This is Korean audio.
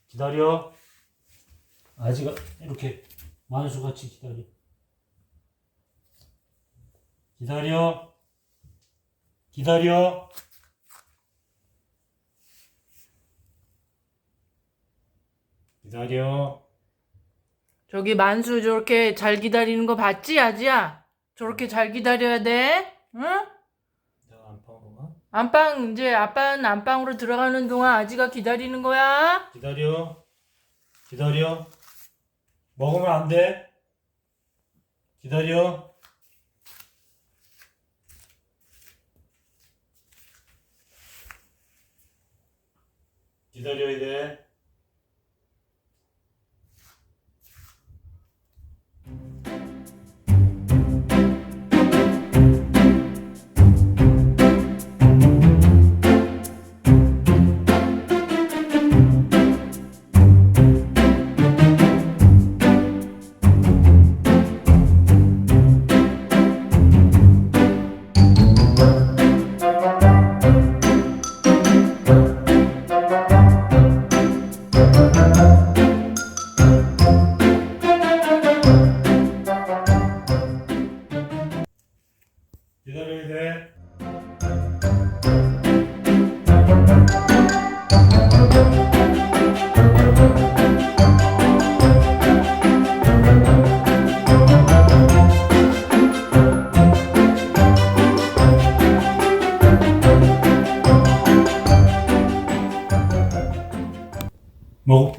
기다려. 아직 이렇게 만수같이 기다려. 기다려. 기다려. 기다려. 저기 만수 저렇게 잘 기다리는 거 봤지, 아지야? 저렇게 잘 기다려야 돼. 응? 내가 안방으로 가? 안방, 이제 아빠는 안방으로 들어가는 동안 아지가 기다리는 거야. 기다려. 기다려. 먹으면 안 돼. 기다려. 기다려야 돼. 기다려야 돼. 먹어.